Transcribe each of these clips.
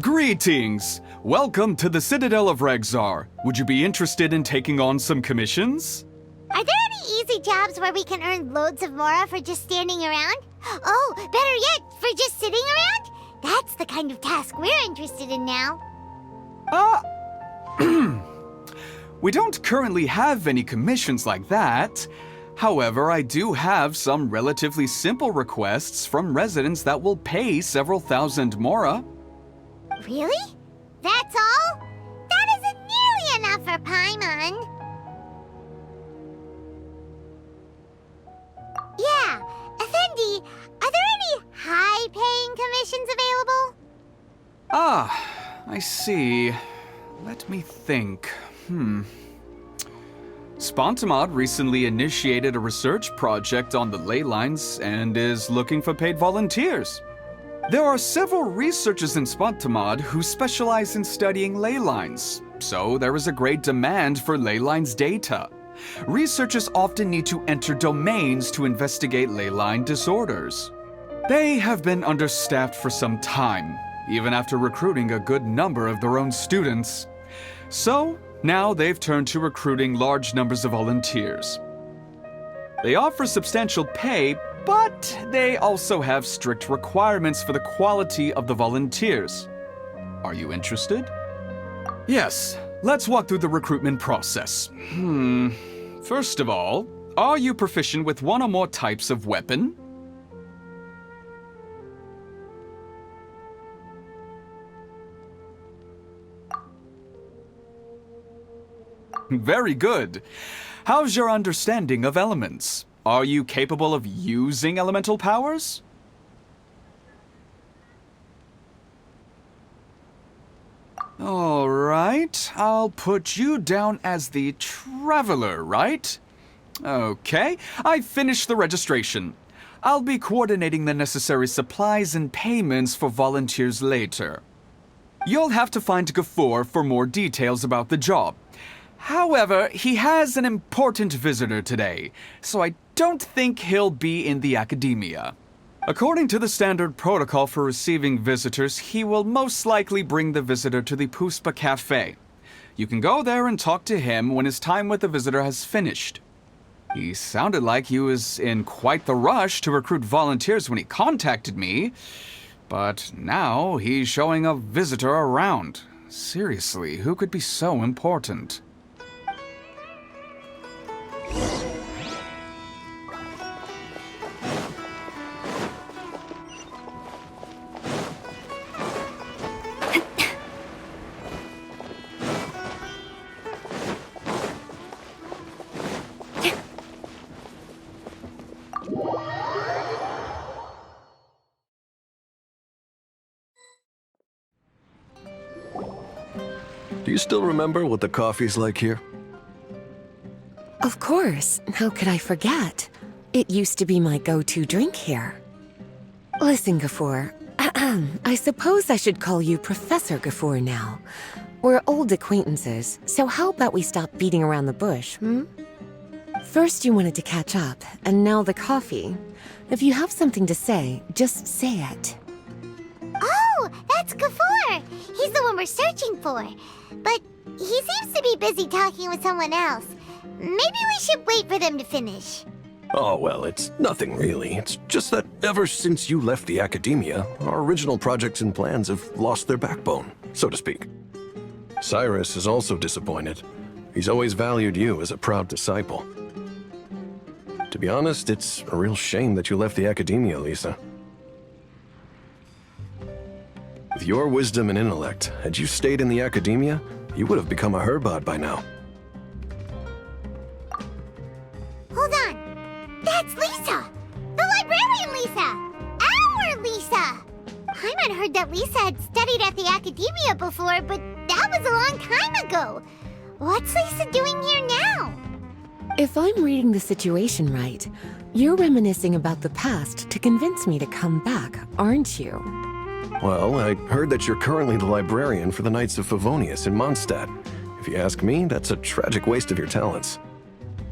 Greetings! Welcome to the Citadel of Regzar. Would you be interested in taking on some commissions? Are there any easy jobs where we can earn loads of mora for just standing around? Oh, better yet, for just sitting around? That's the kind of task we're interested in now. We don't currently have any commissions like that. However, I do have some relatively simple requests from residents that will pay several thousand mora. Really? That's all? That isn't nearly enough for Paimon. Yeah, Effendi, are there any high-paying commissions available? I see. Let me think. Spontamod recently initiated a research project on the ley lines and is looking for paid volunteers. There are several researchers in Spontamod who specialize in studying ley lines, so there is a great demand for ley lines data. Researchers often need to enter domains to investigate ley line disorders. They have been understaffed for some time, even after recruiting a good number of their own students. So, now they've turned to recruiting large numbers of volunteers. They offer substantial pay, but they also have strict requirements for the quality of the volunteers. Are you interested? Yes, let's walk through the recruitment process. First of all, are you proficient with one or more types of weapon? Very good. How's your understanding of elements? Are you capable of using elemental powers? All right, I'll put you down as the traveler, right? Okay, I've finished the registration. I'll be coordinating the necessary supplies and payments for volunteers later. You'll have to find Gafoor for more details about the job. However, he has an important visitor today, so I don't think he'll be in the academia. According to the standard protocol for receiving visitors, he will most likely bring the visitor to the Puspa Cafe. You can go there and talk to him when his time with the visitor has finished. He sounded like he was in quite the rush to recruit volunteers when he contacted me, but now he's showing a visitor around. Seriously, who could be so important? Do you still remember what the coffee's like here? Of course. How could I forget? It used to be my go-to drink here. Listen, Gafoor. I suppose I should call you Professor Gafoor now. We're old acquaintances, so how about we stop beating around the bush, First you wanted to catch up, and now the coffee. If you have something to say, just say it. Oh, that's Gafoor. He's the one we're searching for. But he seems to be busy talking with someone else. Maybe we should wait for them to finish. Oh, well, it's nothing really. It's just that ever since you left the academia, our original projects and plans have lost their backbone, so to speak. Cyrus is also disappointed. He's always valued you as a proud disciple. To be honest, it's a real shame that you left the academia, Lisa. With your wisdom and intellect, had you stayed in the academia, you would have become a herbot by now. Hold on. That's Lisa! The librarian Lisa! Our Lisa! Paimon heard that Lisa had studied at the academia before, but that was a long time ago. What's Lisa doing here now? If I'm reading the situation right, you're reminiscing about the past to convince me to come back, aren't you? Well, I heard that you're currently the librarian for the Knights of Favonius in Mondstadt. If you ask me, that's a tragic waste of your talents.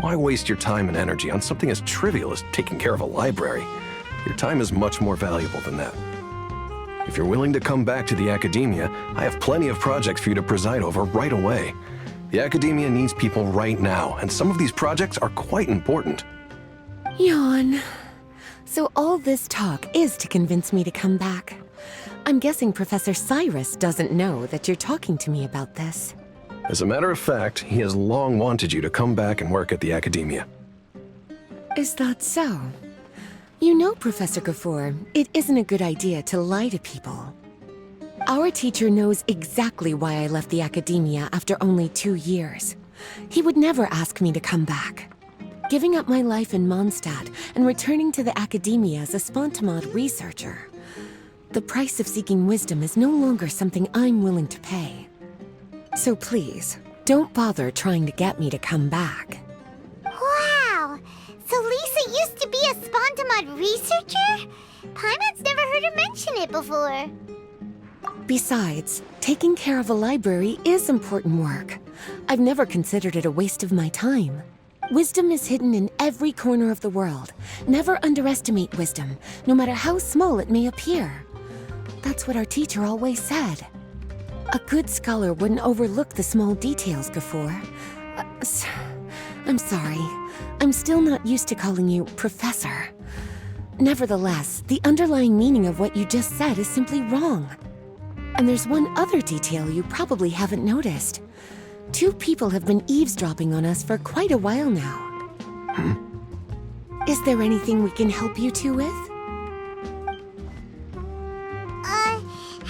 Why waste your time and energy on something as trivial as taking care of a library? Your time is much more valuable than that. If you're willing to come back to the Academia, I have plenty of projects for you to preside over right away. The Academia needs people right now, and some of these projects are quite important. Yawn. So all this talk is to convince me to come back. I'm guessing Professor Cyrus doesn't know that you're talking to me about this. As a matter of fact, he has long wanted you to come back and work at the Academia. Is that so? You know, Professor Gafoor, it isn't a good idea to lie to people. Our teacher knows exactly why I left the Academia after only 2 years. He would never ask me to come back. Giving up my life in Mondstadt and returning to the Academia as a Spontamod researcher. The price of seeking wisdom is no longer something I'm willing to pay. So please, don't bother trying to get me to come back. Wow! So Lisa used to be a Spontamod researcher? Paimon's never heard her mention it before. Besides, taking care of a library is important work. I've never considered it a waste of my time. Wisdom is hidden in every corner of the world. Never underestimate wisdom, no matter how small it may appear. That's what our teacher always said. A good scholar wouldn't overlook the small details, Gafoor. I'm sorry. I'm still not used to calling you Professor. Nevertheless, the underlying meaning of what you just said is simply wrong. And there's one other detail you probably haven't noticed. 2 people have been eavesdropping on us for quite a while now. Is there anything we can help you two with?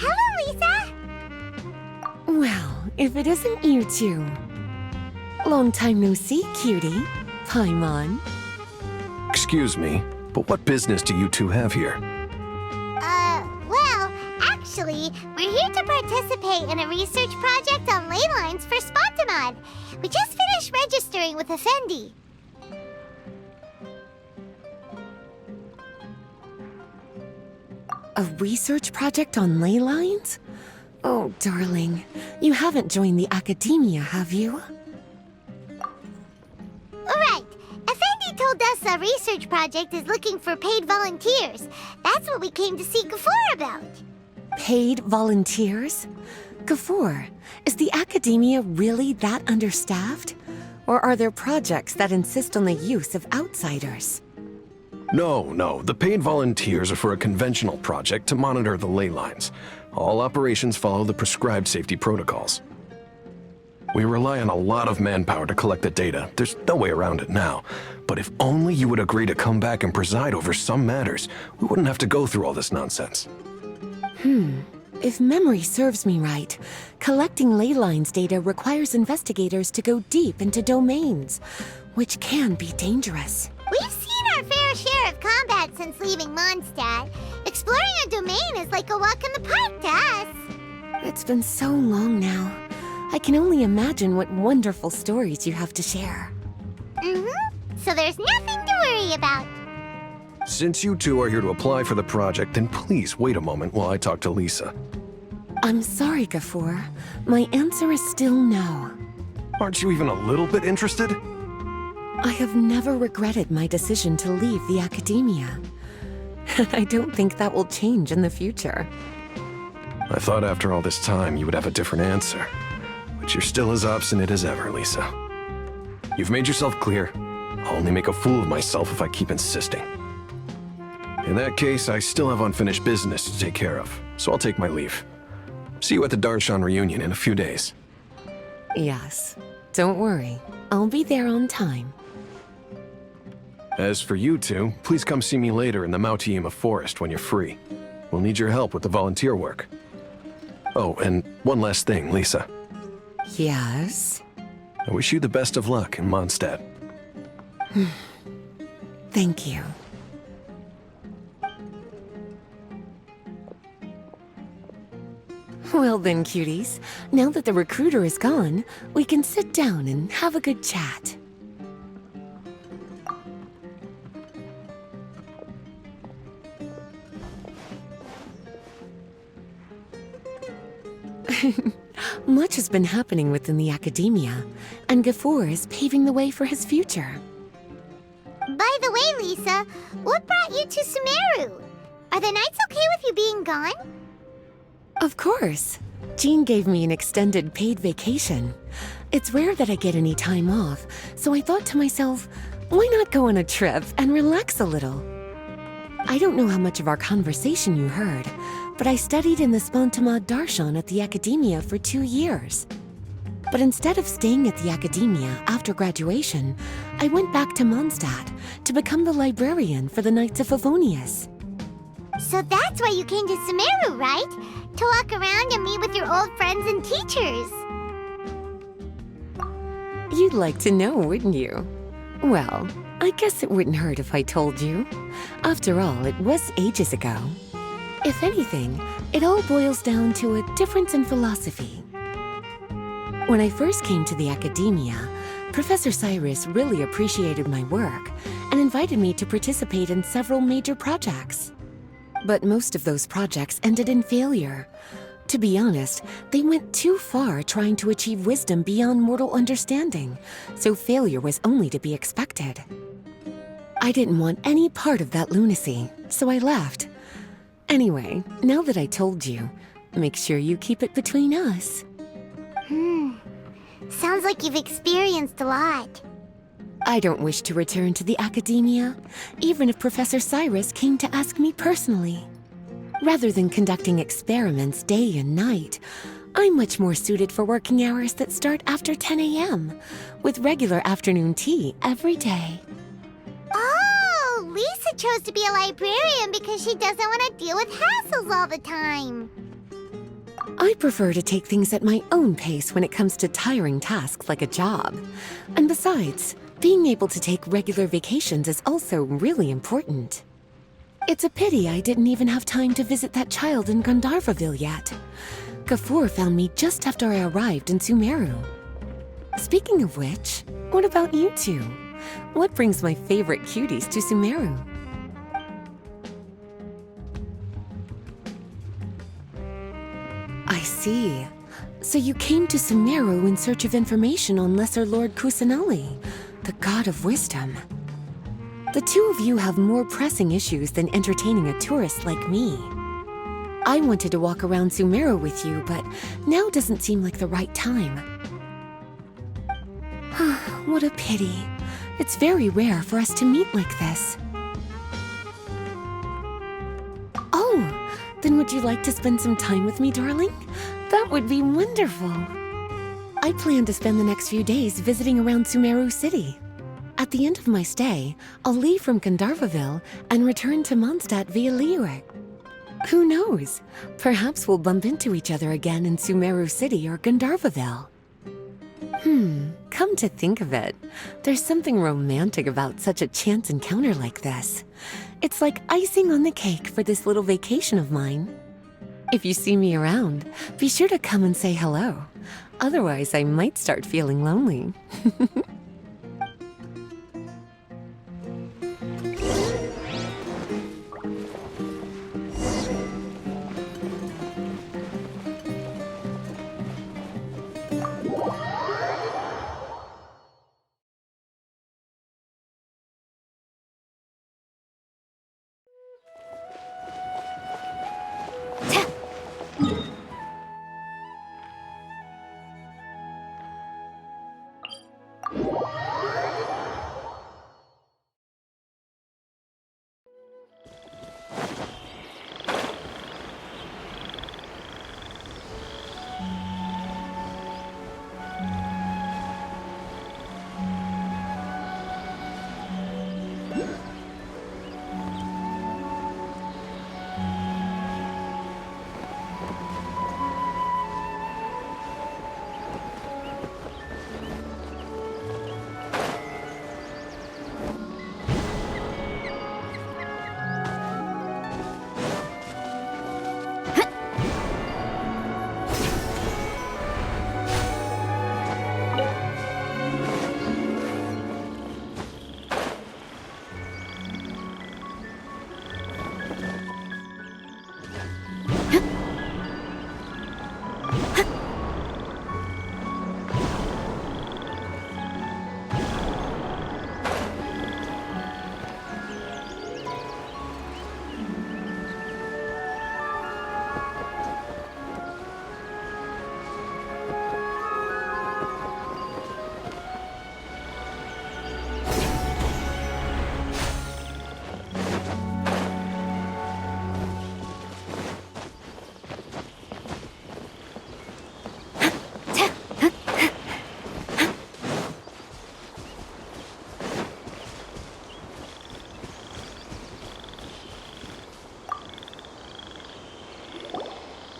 Hello, Lisa! Well, if it isn't you two. Long time no see, cutie. Paimon. Excuse me, but what business do you two have here? Well, actually, we're here to participate in a research project on ley lines for Spontamod. We just finished registering with Effendi. A research project on ley lines? Oh, darling, you haven't joined the Academia, have you? Right. Effendi told us a research project is looking for paid volunteers. That's what we came to see Gafoor about. Paid volunteers? Gafoor, is the Academia really that understaffed? Or are there projects that insist on the use of outsiders? No, the paid volunteers are for a conventional project to monitor the ley lines. All operations follow the prescribed safety protocols. We rely on a lot of manpower to collect the data. There's no way around it now. But if only you would agree to come back and preside over some matters, we wouldn't have to go through all this nonsense. If memory serves me right, collecting ley lines data requires investigators to go deep into domains, which can be dangerous. We've seen our fair share of combat since leaving Mondstadt. Exploring a domain is like a walk in the park to us. It's been so long now. I can only imagine what wonderful stories you have to share. So there's nothing to worry about. Since you two are here to apply for the project, then please wait a moment while I talk to Lisa. I'm sorry, Gafoor. My answer is still no. Aren't you even a little bit interested? I have never regretted my decision to leave the Academia. I don't think that will change in the future. I thought after all this time you would have a different answer. But you're still as obstinate as ever, Lisa. You've made yourself clear. I'll only make a fool of myself if I keep insisting. In that case, I still have unfinished business to take care of, so I'll take my leave. See you at the Darshan reunion in a few days. Yes. Don't worry. I'll be there on time. As for you two, please come see me later in the Mautiima Forest when you're free. We'll need your help with the volunteer work. Oh, and one last thing, Lisa. Yes? I wish you the best of luck in Mondstadt. Thank you. Well then, cuties. Now that the recruiter is gone, we can sit down and have a good chat. Much has been happening within the Academia, and Gafoor is paving the way for his future. By the way, Lisa, what brought you to Sumeru? Are the Knights okay with you being gone? Of course. Jean gave me an extended paid vacation. It's rare that I get any time off, so I thought to myself, why not go on a trip and relax a little? I don't know how much of our conversation you heard, but I studied in the Spontamad Darshan at the Academia for 2 years. But instead of staying at the Academia after graduation, I went back to Mondstadt to become the librarian for the Knights of Favonius. So that's why you came to Sumeru, right? To walk around and meet with your old friends and teachers. You'd like to know, wouldn't you? Well, I guess it wouldn't hurt if I told you. After all, it was ages ago. If anything, it all boils down to a difference in philosophy. When I first came to the Academia, Professor Cyrus really appreciated my work and invited me to participate in several major projects. But most of those projects ended in failure. To be honest, they went too far trying to achieve wisdom beyond mortal understanding, so failure was only to be expected. I didn't want any part of that lunacy, so I left. Anyway, now that I told you, make sure you keep it between us. Sounds like you've experienced a lot. I don't wish to return to the Academia, even if Professor Cyrus came to ask me personally. Rather than conducting experiments day and night, I'm much more suited for working hours that start after 10 a.m., with regular afternoon tea every day. Oh, Lisa chose to be a librarian because she doesn't want to deal with hassles all the time. I prefer to take things at my own pace when it comes to tiring tasks like a job. And besides, being able to take regular vacations is also really important. It's a pity I didn't even have time to visit that child in Gandharvaville yet. Gafur found me just after I arrived in Sumeru. Speaking of which, what about you two? What brings my favorite cuties to Sumeru? I see. So you came to Sumeru in search of information on Lesser Lord Kusanali, the god of wisdom. The two of you have more pressing issues than entertaining a tourist like me. I wanted to walk around Sumeru with you, but now doesn't seem like the right time. What a pity. It's very rare for us to meet like this. Oh, then would you like to spend some time with me, darling? That would be wonderful. I plan to spend the next few days visiting around Sumeru City. At the end of my stay, I'll leave from Gandharvaville and return to Mondstadt via Liyue. Who knows? Perhaps we'll bump into each other again in Sumeru City or Gandharvaville. Come to think of it, there's something romantic about such a chance encounter like this. It's like icing on the cake for this little vacation of mine. If you see me around, be sure to come and say hello. Otherwise, I might start feeling lonely.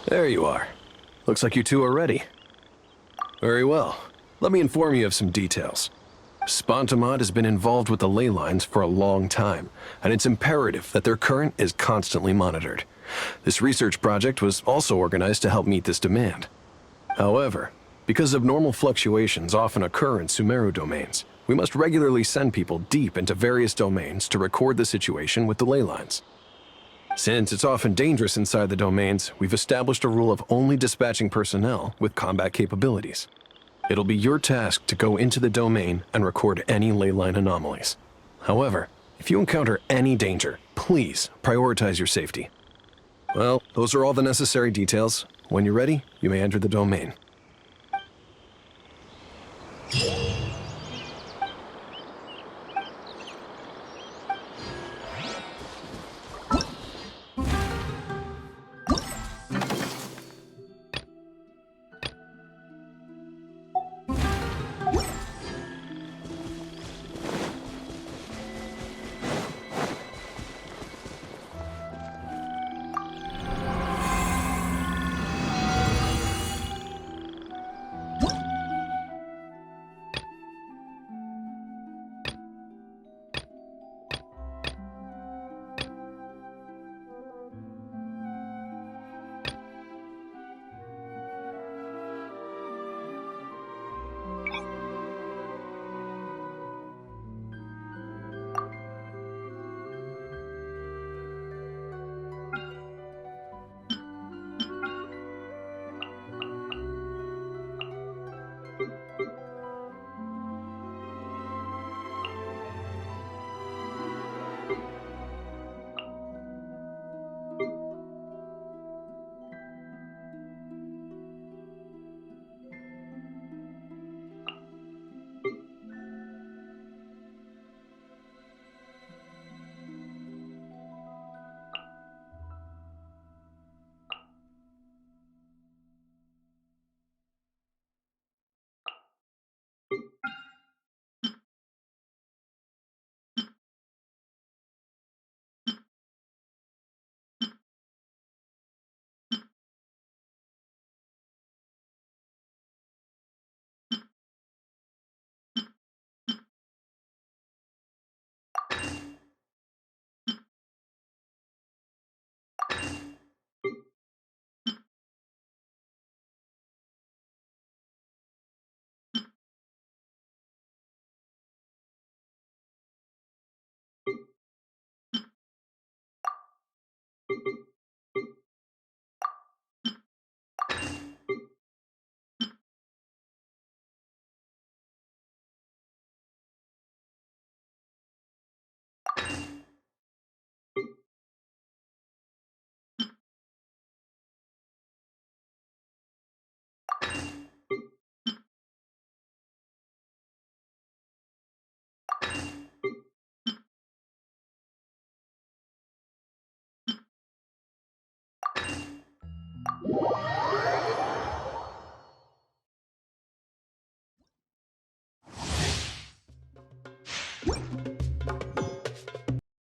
There you are. Looks like you two are ready. Very well. Let me inform you of some details. Spontamod has been involved with the ley lines for a long time, and it's imperative that their current is constantly monitored. This research project was also organized to help meet this demand. However, because abnormal fluctuations often occur in Sumeru domains, we must regularly send people deep into various domains to record the situation with the ley lines. Since it's often dangerous inside the domains, we've established a rule of only dispatching personnel with combat capabilities. It'll be your task to go into the domain and record any ley line anomalies. However, if you encounter any danger, please prioritize your safety. Well, those are all the necessary details. When you're ready, you may enter the domain.